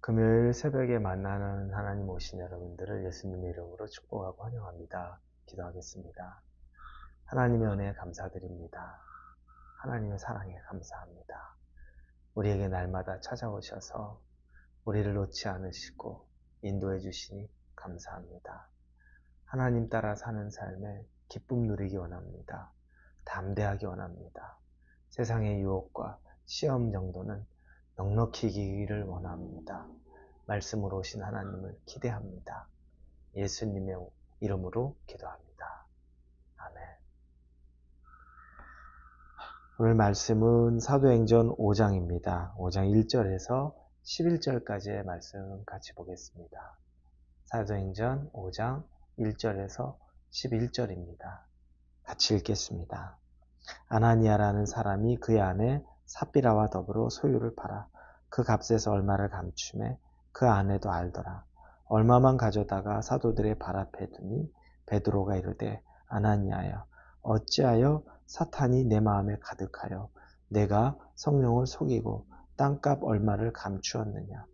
금요일 새벽에 만나는 하나님 오신 여러분들을 예수님의 이름으로 축복하고 환영합니다. 기도하겠습니다. 하나님의 은혜에 감사드립니다. 하나님의 사랑에 감사합니다. 우리에게 날마다 찾아오셔서 우리를 놓지 않으시고 인도해 주시니 감사합니다. 하나님 따라 사는 삶에 기쁨 누리기 원합니다. 담대하기 원합니다. 세상의 유혹과 시험 정도는 넉넉히 이기기를 원합니다. 말씀으로 오신 하나님을 기대합니다. 예수님의 이름으로 기도합니다. 아멘. 오늘 말씀은 사도행전 5장입니다. 5장 1절에서 11절까지의 말씀 같이 보겠습니다. 사도행전 5장 1절에서 11절입니다. 같이 읽겠습니다. 아나니아라는 사람이 그의 아내 삽비라와 더불어 소유를 팔아 그 값에서 얼마를 감추매 그 아내도 알더라. 얼마만 가져다가 사도들의 발 앞에 두니 베드로가 이르되 아나니아여 어찌하여 사탄이 내 마음에 가득하여 내가 성령을 속이고 땅값 얼마를 감추었느냐.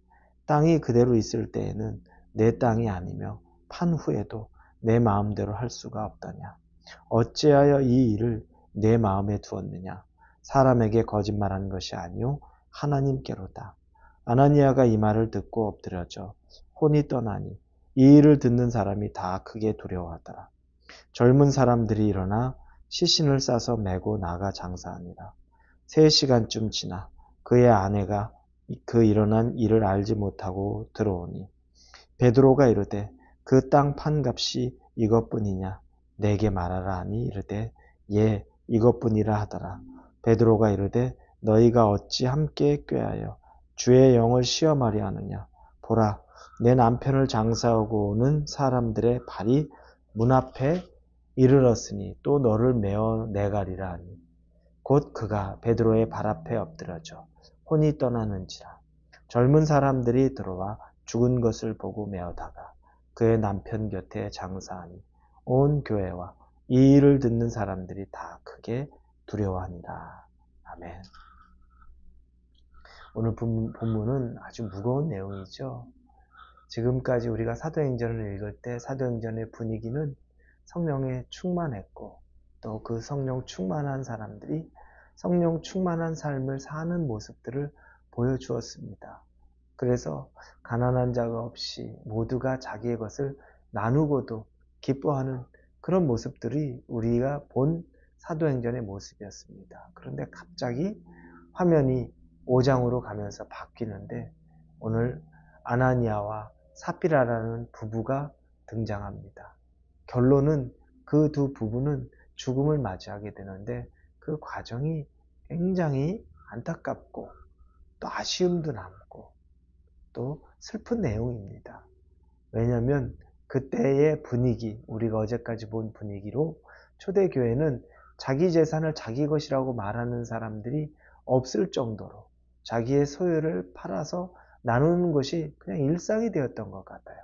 땅이 그대로 있을 때에는 내 땅이 아니며 판 후에도 내 마음대로 할 수가 없더냐. 어찌하여 이 일을 내 마음에 두었느냐. 사람에게 거짓말한 것이 아니요 하나님께로다. 아나니아가 이 말을 듣고 엎드려져 혼이 떠나니 이 일을 듣는 사람이 다 크게 두려워하더라. 젊은 사람들이 일어나 시신을 싸서 메고 나가 장사하니라. 3시간쯤 지나 그의 아내가 그 일어난 일을 알지 못하고 들어오니 베드로가 이르되 그 땅 판값이 이것뿐이냐 내게 말하라 하니 이르되 예 이것뿐이라 하더라. 베드로가 이르되 너희가 어찌 함께 꾀하여 주의 영을 시험하려 하느냐. 보라 내 남편을 장사하고 오는 사람들의 발이 문 앞에 이르렀으니 또 너를 메어 내가리라 하니 곧 그가 베드로의 발 앞에 엎드려져 혼이 떠나는지라. 젊은 사람들이 들어와 죽은 것을 보고 메어다가 그의 남편 곁에 장사하니 온 교회와 이 일을 듣는 사람들이 다 크게 두려워하니라. 아멘. 오늘 본문은 아주 무거운 내용이죠. 지금까지 우리가 사도행전을 읽을 때 사도행전의 분위기는 성령에 충만했고 또 그 성령 충만한 사람들이 성령 충만한 삶을 사는 모습들을 보여주었습니다. 그래서 가난한 자가 없이 모두가 자기의 것을 나누고도 기뻐하는 그런 모습들이 우리가 본 사도행전의 모습이었습니다. 그런데 갑자기 화면이 5장으로 가면서 바뀌는데 오늘 아나니아와 삽비라라는 부부가 등장합니다. 결론은 그 두 부부는 죽음을 맞이하게 되는데 그 과정이 굉장히 안타깝고 또 아쉬움도 남고 또 슬픈 내용입니다. 왜냐하면 그때의 분위기, 우리가 어제까지 본 분위기로 초대교회는 자기 재산을 자기 것이라고 말하는 사람들이 없을 정도로 자기의 소유를 팔아서 나누는 것이 그냥 일상이 되었던 것 같아요.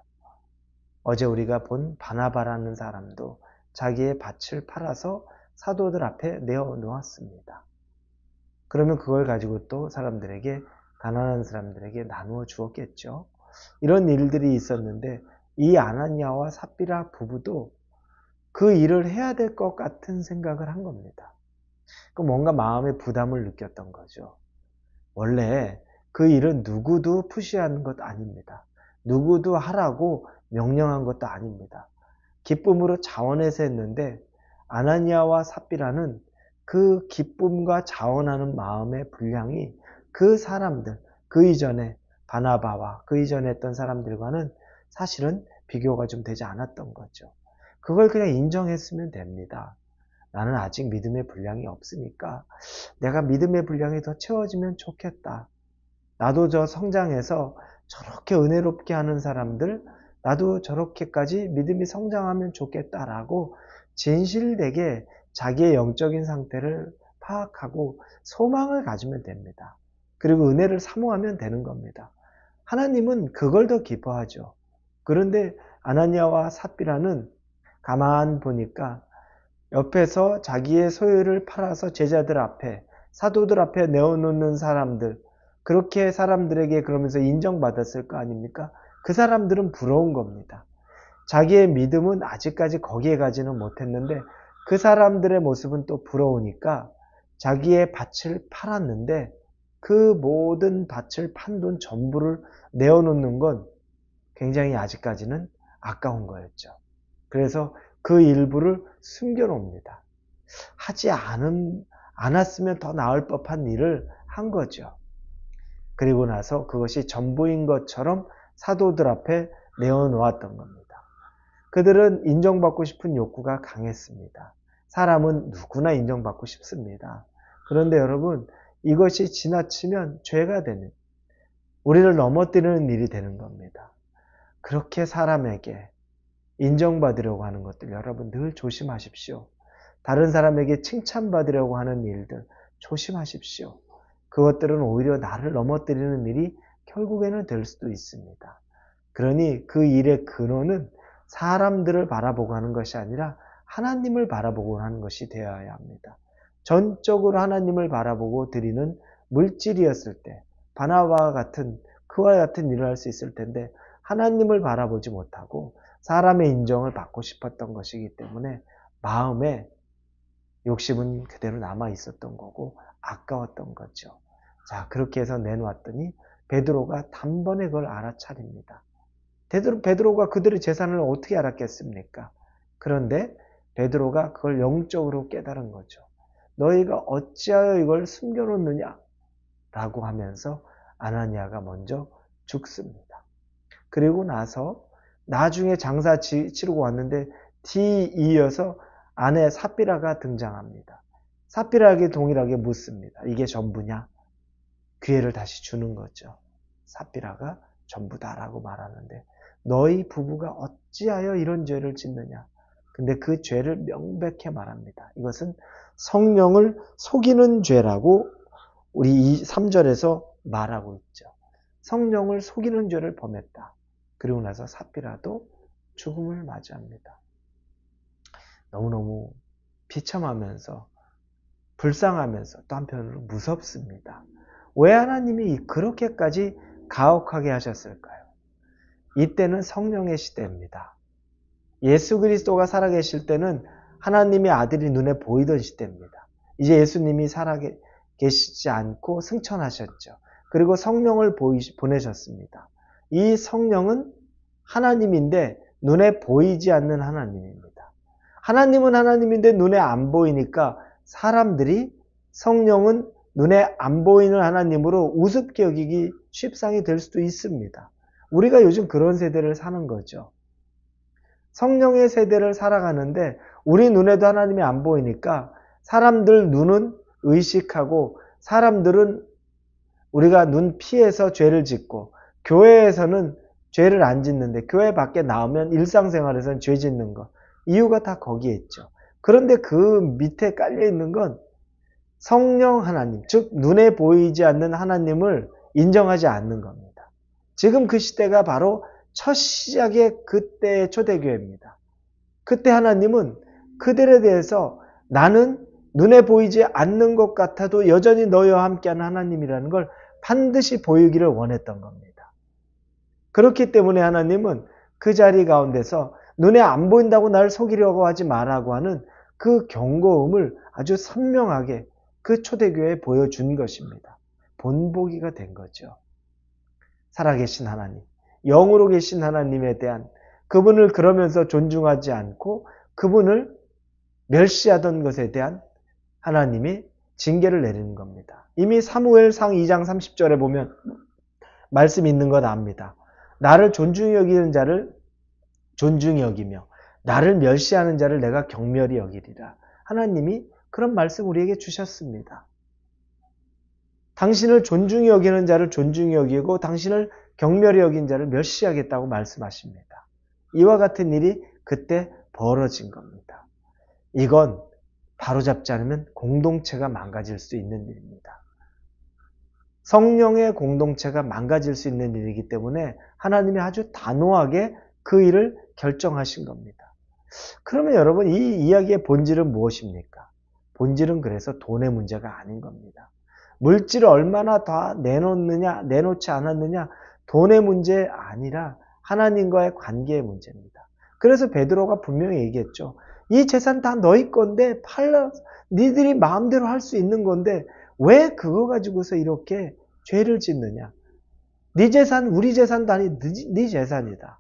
어제 우리가 본 바나바라는 사람도 자기의 밭을 팔아서 사도들 앞에 내어놓았습니다. 그러면 그걸 가지고 또 사람들에게, 가난한 사람들에게 나누어 주었겠죠. 이런 일들이 있었는데 이 아나니아와 삽비라 부부도 그 일을 해야 될 것 같은 생각을 한 겁니다. 뭔가 마음의 부담을 느꼈던 거죠. 원래 그 일은 누구도 푸시하는 것 아닙니다. 누구도 하라고 명령한 것도 아닙니다. 기쁨으로 자원해서 했는데 아나니아와 삽비라는 그 기쁨과 자원하는 마음의 분량이 그 사람들, 그 이전에 바나바와 그 이전에 했던 사람들과는 사실은 비교가 좀 되지 않았던 거죠. 그걸 그냥 인정했으면 됩니다. 나는 아직 믿음의 분량이 없으니까 내가 믿음의 분량이 더 채워지면 좋겠다. 나도 저 성장해서 저렇게 은혜롭게 하는 사람들, 나도 저렇게까지 믿음이 성장하면 좋겠다라고 진실되게 자기의 영적인 상태를 파악하고 소망을 가지면 됩니다. 그리고 은혜를 사모하면 되는 겁니다. 하나님은 그걸 더 기뻐하죠. 그런데 아나니아와 삽비라는 가만 보니까 옆에서 자기의 소유를 팔아서 제자들 앞에, 사도들 앞에 내어놓는 사람들, 그렇게 사람들에게 그러면서 인정받았을 거 아닙니까? 그 사람들은 부러운 겁니다. 자기의 믿음은 아직까지 거기에 가지는 못했는데 그 사람들의 모습은 또 부러우니까 자기의 밭을 팔았는데 그 모든 밭을 판 돈 전부를 내어놓는 건 굉장히 아직까지는 아까운 거였죠. 그래서 그 일부를 숨겨놓습니다. 하지 않았으면 더 나을 법한 일을 한 거죠. 그리고 나서 그것이 전부인 것처럼 사도들 앞에 내어놓았던 겁니다. 그들은 인정받고 싶은 욕구가 강했습니다. 사람은 누구나 인정받고 싶습니다. 그런데 여러분, 이것이 지나치면 죄가 되는, 우리를 넘어뜨리는 일이 되는 겁니다. 그렇게 사람에게 인정받으려고 하는 것들 여러분 늘 조심하십시오. 다른 사람에게 칭찬받으려고 하는 일들 조심하십시오. 그것들은 오히려 나를 넘어뜨리는 일이 결국에는 될 수도 있습니다. 그러니 그 일의 근원은 사람들을 바라보고 하는 것이 아니라 하나님을 바라보고 하는 것이 되어야 합니다. 전적으로 하나님을 바라보고 드리는 물질이었을 때 바나바와 같은 그와 같은 일을 할 수 있을 텐데 하나님을 바라보지 못하고 사람의 인정을 받고 싶었던 것이기 때문에 마음에 욕심은 그대로 남아 있었던 거고 아까웠던 거죠. 자, 그렇게 해서 내놓았더니 베드로가 단번에 그걸 알아차립니다. 베드로가 그들의 재산을 어떻게 알았겠습니까? 그런데 베드로가 그걸 영적으로 깨달은 거죠. 너희가 어찌하여 이걸 숨겨놓느냐? 라고 하면서 아나니아가 먼저 죽습니다. 그리고 나서 나중에 장사 치르고 왔는데 뒤이어서 아내 삽비라가 등장합니다. 삽비라에게 동일하게 묻습니다. 이게 전부냐? 기회를 다시 주는 거죠. 삽비라가 전부다라고 말하는데 너희 부부가 어찌하여 이런 죄를 짓느냐? 근데 그 죄를 명백히 말합니다. 이것은 성령을 속이는 죄라고 우리 3절에서 말하고 있죠. 성령을 속이는 죄를 범했다. 그리고 나서 삽비라도 죽음을 맞이합니다. 너무너무 비참하면서 불쌍하면서 또 한편으로 무섭습니다. 왜 하나님이 그렇게까지 가혹하게 하셨을까요? 이때는 성령의 시대입니다. 예수 그리스도가 살아계실 때는 하나님의 아들이 눈에 보이던 시대입니다. 이제 예수님이 살아계시지 않고 승천하셨죠. 그리고 성령을 보내셨습니다. 이 성령은 하나님인데 눈에 보이지 않는 하나님입니다. 하나님은 하나님인데 눈에 안 보이니까 사람들이 성령은 눈에 안 보이는 하나님으로 우습게 여기기 쉽상이 될 수도 있습니다. 우리가 요즘 그런 세대를 사는 거죠. 성령의 세대를 살아가는데 우리 눈에도 하나님이 안 보이니까 사람들 눈은 의식하고 사람들은 우리가 눈 피해서 죄를 짓고 교회에서는 죄를 안 짓는데 교회 밖에 나오면 일상생활에서는 죄 짓는 것. 이유가 다 거기에 있죠. 그런데 그 밑에 깔려 있는 건 성령 하나님, 즉 눈에 보이지 않는 하나님을 인정하지 않는 겁니다. 지금 그 시대가 바로 첫 시작의 그때의 초대교회입니다. 그때 하나님은 그들에 대해서 나는 눈에 보이지 않는 것 같아도 여전히 너희와 함께하는 하나님이라는 걸 반드시 보이기를 원했던 겁니다. 그렇기 때문에 하나님은 그 자리 가운데서 눈에 안 보인다고 날 속이려고 하지 말라고 하는 그 경고음을 아주 선명하게 그 초대교회에 보여준 것입니다. 본보기가 된 거죠. 살아계신 하나님, 영으로 계신 하나님에 대한 그분을 그러면서 존중하지 않고 그분을 멸시하던 것에 대한 하나님이 징계를 내리는 겁니다. 이미 사무엘상 2장 30절에 보면 말씀이 있는 것 압니다. 나를 존중히 여기는 자를 존중히 여기며 나를 멸시하는 자를 내가 경멸히 여기리라. 하나님이 그런 말씀 우리에게 주셨습니다. 당신을 존중히 여기는 자를 존중히 여기고 당신을 경멸히 여긴 자를 멸시하겠다고 말씀하십니다. 이와 같은 일이 그때 벌어진 겁니다. 이건 바로잡지 않으면 공동체가 망가질 수 있는 일입니다. 성령의 공동체가 망가질 수 있는 일이기 때문에 하나님이 아주 단호하게 그 일을 결정하신 겁니다. 그러면 여러분 이 이야기의 본질은 무엇입니까? 본질은 그래서 돈의 문제가 아닌 겁니다. 물질을 얼마나 다 내놓느냐, 내놓지 않았느냐, 돈의 문제 아니라 하나님과의 관계의 문제입니다. 그래서 베드로가 분명히 얘기했죠. 이 재산 다 너희 건데 팔라 니들이 마음대로 할 수 있는 건데 왜 그거 가지고서 이렇게 죄를 짓느냐. 네 재산 우리 재산도 아니 네 재산이다.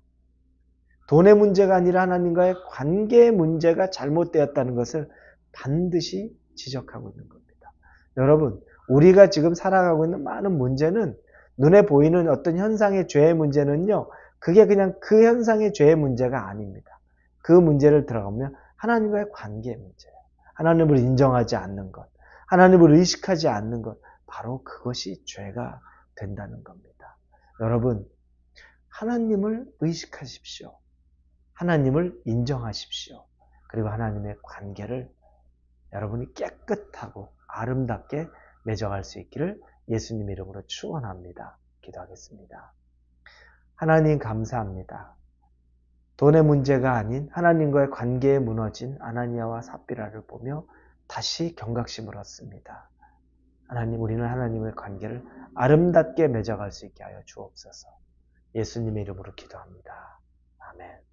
돈의 문제가 아니라 하나님과의 관계의 문제가 잘못되었다는 것을 반드시 지적하고 있는 겁니다. 여러분, 우리가 지금 살아가고 있는 많은 문제는 눈에 보이는 어떤 현상의 죄의 문제는요, 그게 그냥 그 현상의 죄의 문제가 아닙니다. 그 문제를 들어가면 하나님과의 관계의 문제예요. 하나님을 인정하지 않는 것, 하나님을 의식하지 않는 것, 바로 그것이 죄가 된다는 겁니다. 여러분, 하나님을 의식하십시오. 하나님을 인정하십시오. 그리고 하나님의 관계를 여러분이 깨끗하고 아름답게 맺어갈 수 있기를 예수님 이름으로 축원합니다. 기도하겠습니다. 하나님 감사합니다. 돈의 문제가 아닌 하나님과의 관계에 무너진 아나니아와 삽비라를 보며 다시 경각심을 얻습니다. 하나님, 우리는 하나님의 관계를 아름답게 맺어갈 수 있게 하여 주옵소서. 예수님의 이름으로 기도합니다. 아멘.